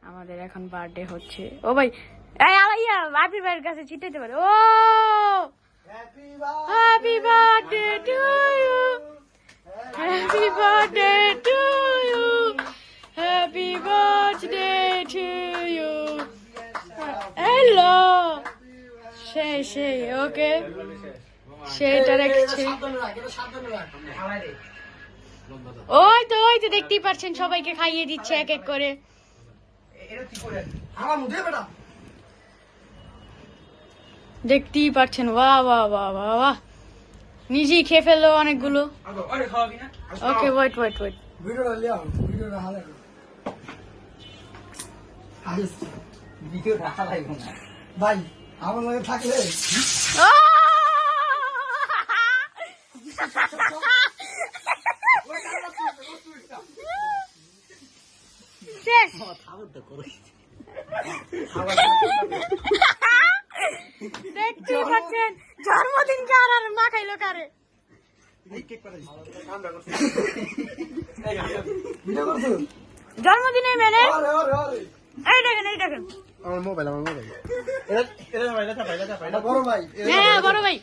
আমাদের এখন বার্থডে হচ্ছে। ও ভাই ইয়া আবির ভাইয়ের কাছে ছিটাইতে পারে। ও happy birthday to you, happy birthday to you, happy birthday to you. Hello সেই ওকে সেইটা রেখেছে। ওই তো দেখতেই পাচ্ছেন সবাইকে খাইয়ে দিচ্ছে এক এক করে। দেখতেই পাচ্ছেন বাহ বাহ বাহ বাহ বাহ, নিজেই খেয়ে ফেললো অনেকগুলো। ওকে ওয়েট ভাই আমার লগে থাকলে দেখতেই পাচ্ছেন জন্মদিন কার আর না খাইলো কারে। জন্মদিনে মেনে এই দেখেন আমার মোবাইল এটা বড় ভাই হ্যাঁ বড় ভাই।